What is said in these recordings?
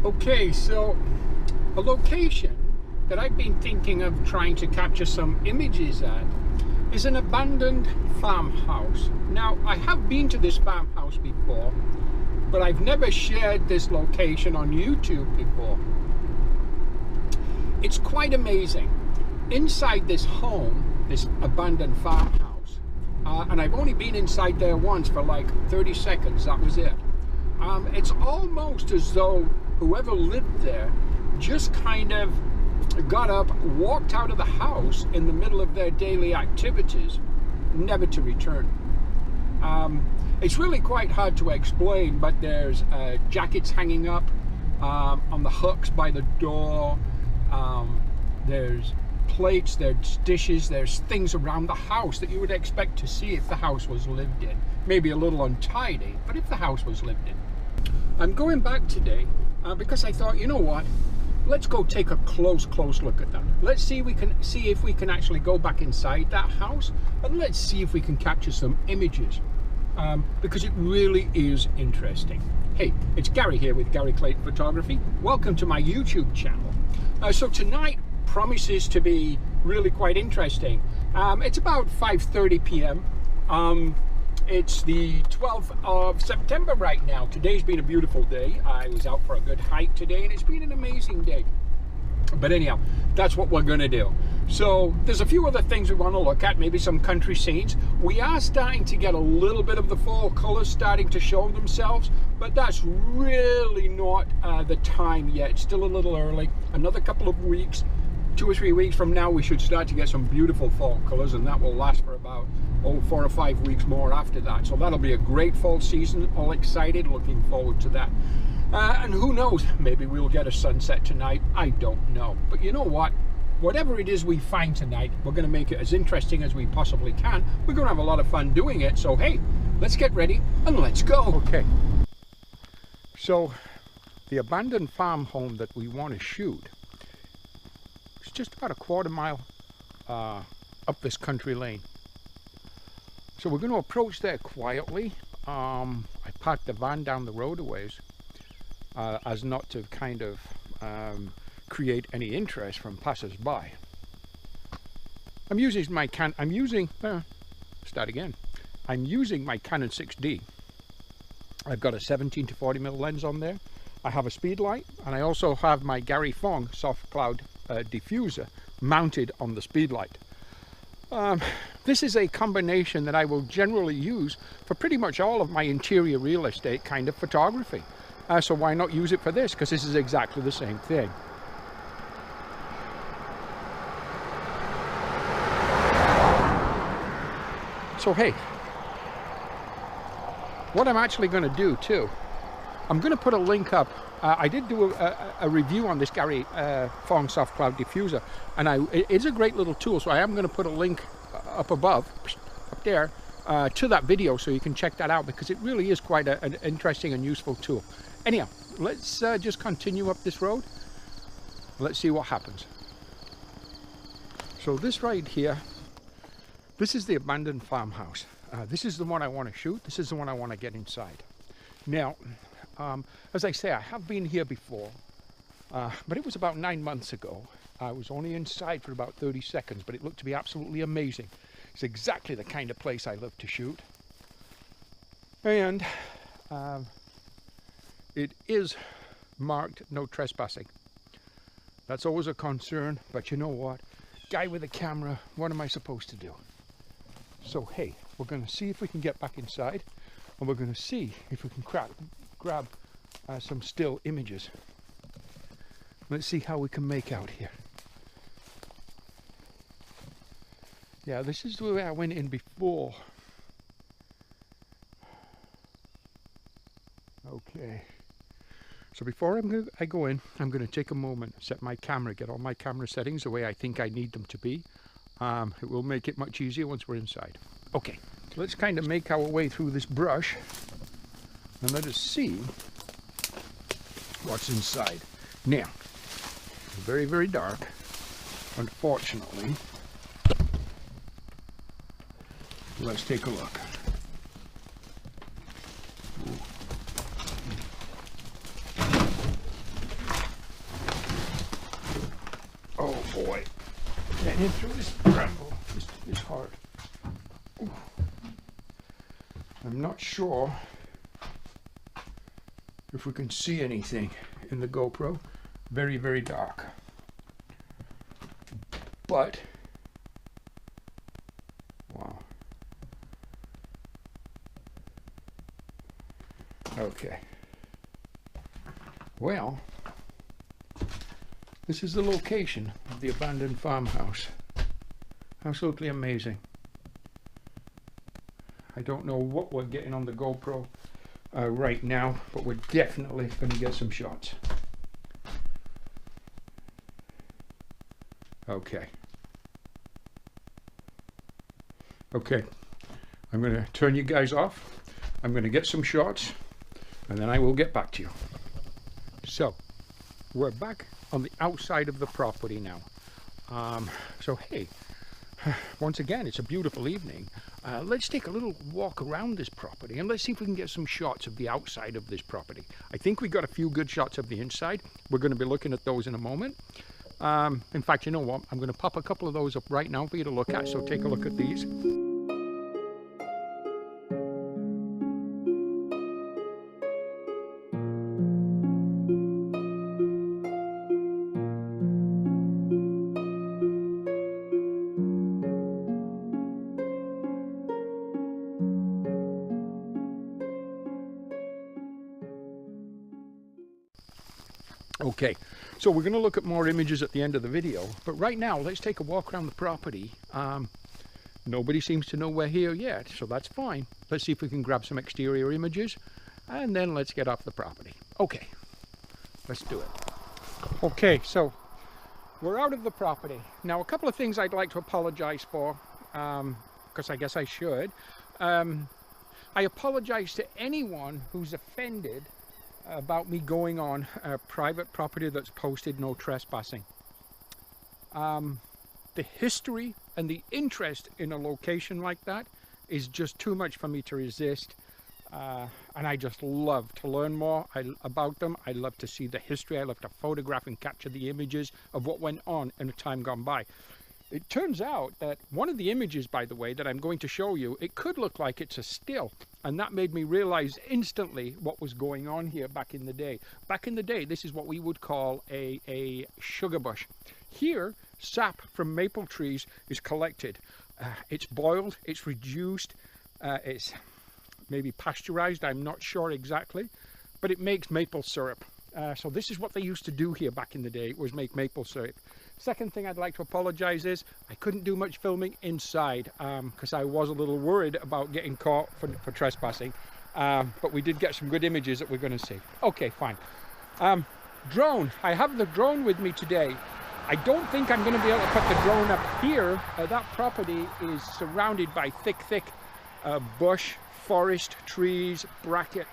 Okay, so a location that I've been thinking of trying to capture some images at is an abandoned farmhouse. Now, I have been to this farmhouse before, but I've never shared this location on YouTube before. It's quite amazing. Inside this home, this abandoned farmhouse, and I've only been inside there once for like 30 seconds, that was it. It's almost as though whoever lived there just kind of got up, walked out of the house in the middle of their daily activities, never to return. It's really quite hard to explain, but there's jackets hanging up on the hooks by the door. There's plates, there's dishes, there's things around the house that you would expect to see if the house was lived in. Maybe a little untidy, but if the house was lived in. I'm going back today because I thought, you know what? Let's go take a close look at that. Let's see if we can actually go back inside that house, and let's see if we can capture some images because it really is interesting. Hey, it's Gary here with Gary Clayton Photography. Welcome to my YouTube channel. So tonight promises to be really quite interesting. It's about 5:30 p.m. It's the 12th of September right now. Today's been a beautiful day. I was out for a good hike today and it's been an amazing day. But anyhow, that's what we're going to do. So there's a few other things we want to look at, maybe some country scenes. We are starting to get a little bit of the fall colors starting to show themselves, but that's really not the time yet. It's still a little early. Another couple of weeks, 2 or 3 weeks from now, we should start to get some beautiful fall colors, and that will last for about 4 or 5 weeks more after that. So that'll be a great fall season. All excited, looking forward to that. And who knows, maybe we'll get a sunset tonight. I don't know. But you know what? Whatever it is we find tonight, we're going to make it as interesting as we possibly can. We're going to have a lot of fun doing it. So hey, let's get ready and let's go. Okay. So the abandoned farm home that we want to shoot is just about a quarter mile up this country lane. So we're going to approach there quietly. I parked the van down the road a ways as not to kind of create any interest from passers-by. I'm using my Canon 6D. I've got a 17 to 40mm lens on there. I have a speed light, and I also have my Gary Fong soft cloud diffuser mounted on the speed light. This is a combination that I will generally use for pretty much all of my interior real estate kind of photography. So why not use it for this? Because this is exactly the same thing. So hey, what I'm actually going to do too, I'm going to put a link up. I did do a review on this Gary Fong soft cloud diffuser, and it's a great little tool. So I am going to put a link up above, up there, to that video, so you can check that out, because it really is quite an interesting and useful tool. Anyhow, let's just continue up this road. Let's see what happens. So this right here, this is the abandoned farmhouse. This is the one I want to shoot. This is the one I want to get inside. Now, as I say, I have been here before, but it was about 9 months ago. I was only inside for about 30 seconds, but it looked to be absolutely amazing. It's exactly the kind of place I love to shoot. And it is marked no trespassing. That's always a concern, but you know what? Guy with a camera, what am I supposed to do? So hey, we're going to see if we can get back inside, and we're going to see if we can grab some still images. Let's see how we can make out here. Yeah, this is the way I went in before. Okay. So before I go in, I'm going to take a moment, set my camera, get all my camera settings the way I think I need them to be. It will make it much easier once we're inside. Okay, let's kind of make our way through this brush and let us see what's inside. Now, it's very, very dark, unfortunately. Let's take a look. Ooh. this bramble is hard. Ooh. I'm not sure if we can see anything in the GoPro. Very, very dark. But, wow. Okay. Well, this is the location of the abandoned farmhouse. Absolutely amazing. I don't know what we're getting on the GoPro right now, but we're definitely going to get some shots. Okay. Okay. I'm going to turn you guys off. I'm going to get some shots, and then I will get back to you. So, we're back on the outside of the property now. So, hey, once again, it's a beautiful evening. Let's take a little walk around this property and let's see if we can get some shots of the outside of this property. I think we got a few good shots of the inside. We're going to be looking at those in a moment. In fact, you know what? I'm going to pop a couple of those up right now for you to look at, so take a look at these. Okay, so we're going to look at more images at the end of the video, but right now let's take a walk around the property. Nobody seems to know we're here yet, so that's fine. Let's see if we can grab some exterior images, and then let's get off the property. Okay, let's do it. Okay, so we're out of the property. Now, a couple of things I'd like to apologize for, because I guess I should. I apologize to anyone who's offended about me going on a private property that's posted no trespassing. The history and the interest in a location like that is just too much for me to resist, and I just love to learn more about them. I love to see the history. I love to photograph and capture the images of what went on in a time gone by. It turns out that one of the images, by the way, that I'm going to show you, it could look like it's a still. And that made me realize instantly what was going on here back in the day. Back in the day, this is what we would call a sugar bush. Here, sap from maple trees is collected. It's boiled, it's reduced, it's maybe pasteurized, I'm not sure exactly, but it makes maple syrup. So this is what they used to do here back in the day, was make maple syrup. Second thing I'd like to apologize is I couldn't do much filming inside because I was a little worried about getting caught for trespassing, but we did get some good images that we're going to see. Okay, fine. Drone. I have the drone with me today. I don't think I'm going to be able to put the drone up here. That property is surrounded by thick bush, forest, trees, bracket.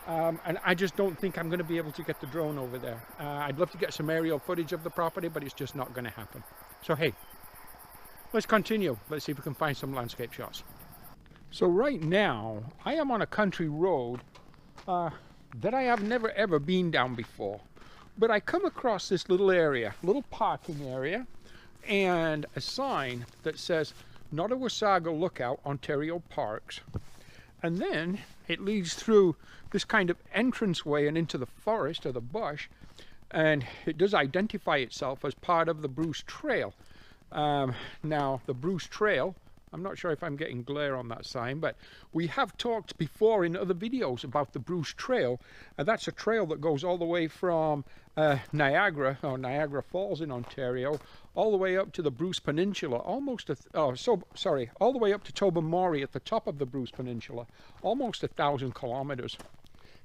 And I just don't think I'm going to be able to get the drone over there. I'd love to get some aerial footage of the property, but it's just not going to happen. So hey, let's continue. Let's see if we can find some landscape shots. So right now, I am on a country road that I have never ever been down before. But I come across this little area, little parking area, and a sign that says Nottawasaga Lookout, Ontario Parks. And then it leads through this kind of entranceway and into the forest or the bush, and it does identify itself as part of the Bruce Trail. Now, the Bruce Trail, I'm not sure if I'm getting glare on that sign, but we have talked before in other videos about the Bruce Trail, and that's a trail that goes all the way from Niagara Falls in Ontario, all the way up to the Bruce Peninsula, all the way up to Tobermory at the top of the Bruce Peninsula, almost 1,000 kilometers.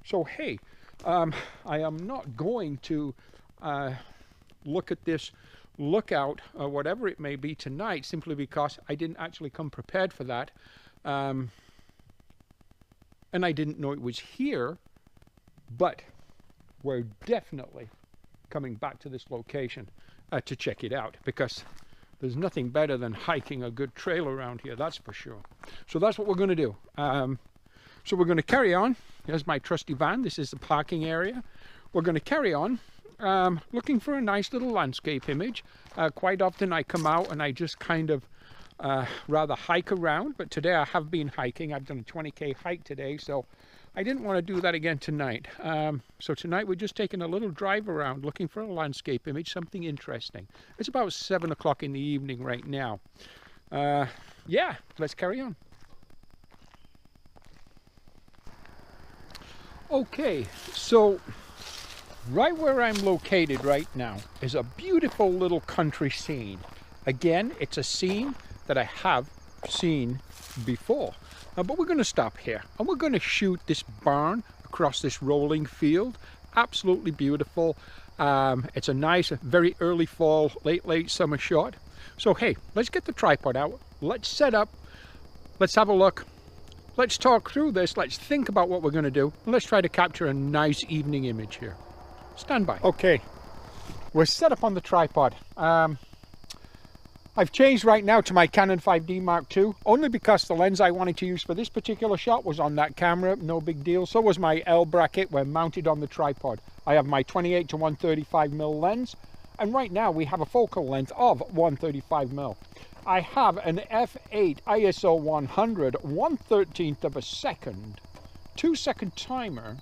So hey, I am not going to look at this lookout, whatever it may be, tonight, simply because I didn't actually come prepared for that, and I didn't know it was here. But we're definitely coming back to this location to check it out, because there's nothing better than hiking a good trail around here, that's for sure. So that's what we're going to do. So we're going to carry on. Here's my trusty van. This is the parking area. We're going to carry on looking for a nice little landscape image. Quite often I come out and I just kind of rather hike around, but today I have been hiking. I've done a 20k hike today, so I didn't want to do that again tonight. So tonight we're just taking a little drive around looking for a landscape image, something interesting. It's about 7 o'clock in the evening right now. Yeah, let's carry on. Okay, so right where I'm located right now is a beautiful little country scene. Again, it's a scene that I have seen before. But we're going to stop here and we're going to shoot this barn across this rolling field. Absolutely beautiful. It's a nice, very early fall, late summer shot. So hey, let's get the tripod out. Let's set up. Let's have a look. Let's talk through this. Let's think about what we're going to do. And let's try to capture a nice evening image here. Stand by. Okay, we're set up on the tripod. I've changed right now to my Canon 5D Mark II, only because the lens I wanted to use for this particular shot was on that camera, no big deal. So was my L bracket when mounted on the tripod. I have my 28 to 135mm lens, and right now we have a focal length of 135mm. I have an f8 ISO 100, 1/13 of a second, 2-second timer,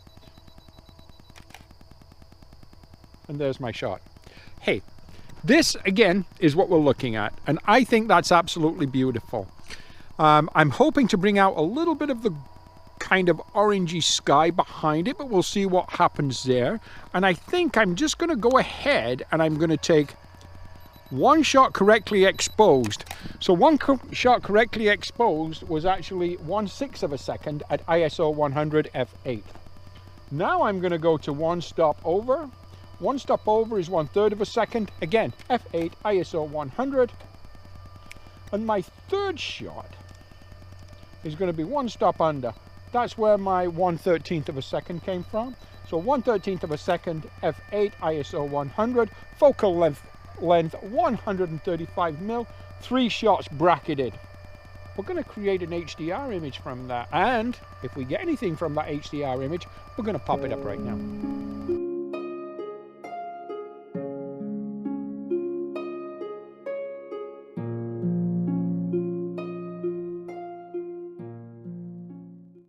and there's my shot. Hey, this again is what we're looking at, and I think that's absolutely beautiful. I'm hoping to bring out a little bit of the kind of orangey sky behind it, but we'll see what happens there. And I think I'm just going to go ahead and I'm going to take one shot correctly exposed. So one shot correctly exposed was actually 1/6 of a second at ISO 100 f8. Now I'm going to go to one stop over. One stop over is 1/3 of a second. Again, f8 ISO 100. And my third shot is going to be one stop under. That's where my 1/13 of a second came from. So 1/13 of a second, f8 ISO 100, focal length 135mm, 3 shots bracketed. We're going to create an HDR image from that, and if we get anything from that HDR image, we're going to pop it up right now.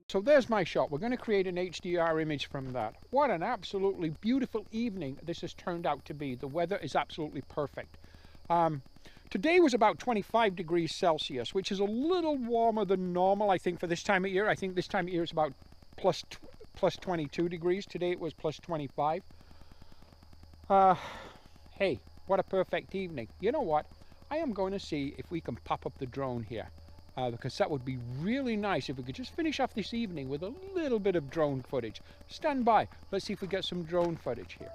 So there's my shot. We're going to create an HDR image from that. What an absolutely beautiful evening this has turned out to be. The weather is absolutely perfect. Today was about 25 degrees Celsius, which is a little warmer than normal, I think, for this time of year. I think this time of year is about plus 22 degrees. Today it was plus 25. Hey, what a perfect evening. You know what? I am going to see if we can pop up the drone here. Because that would be really nice if we could just finish off this evening with a little bit of drone footage. Stand by. Let's see if we get some drone footage here.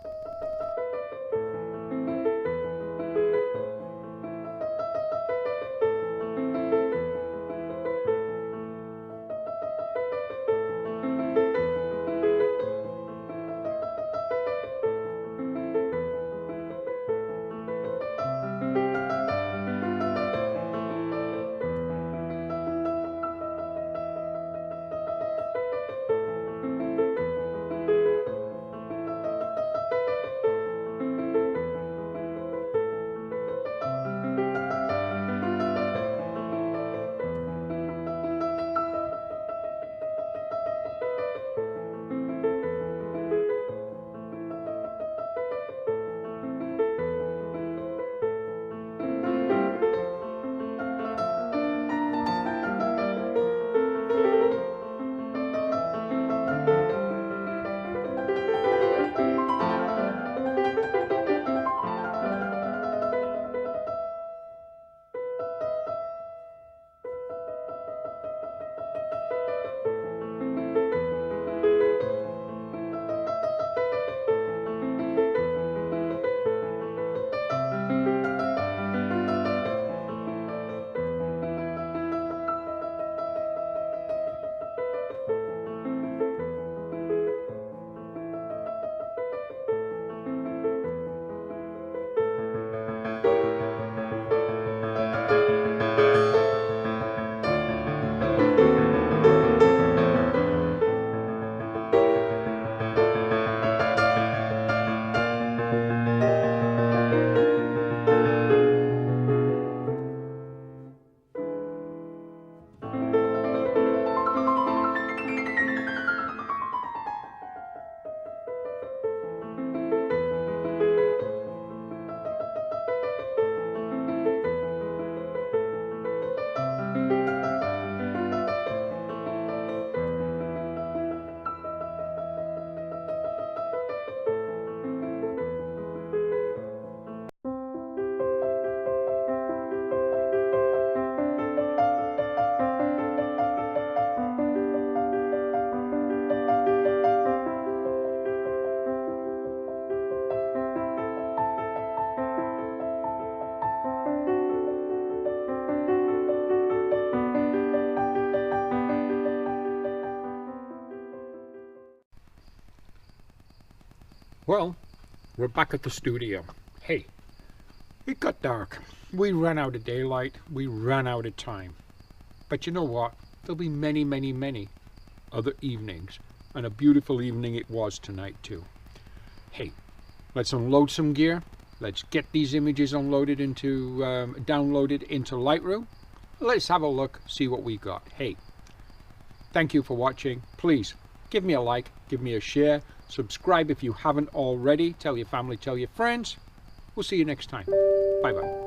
Well, we're back at the studio. Hey, it got dark. We ran out of daylight. We ran out of time. But you know what? There'll be many, many, many other evenings. And a beautiful evening it was tonight too. Hey, let's unload some gear. Let's get these images downloaded into Lightroom. Let's have a look, see what we got. Hey, thank you for watching. Please give me a like, give me a share, subscribe if you haven't already. Tell your family, tell your friends. We'll see you next time. Bye bye.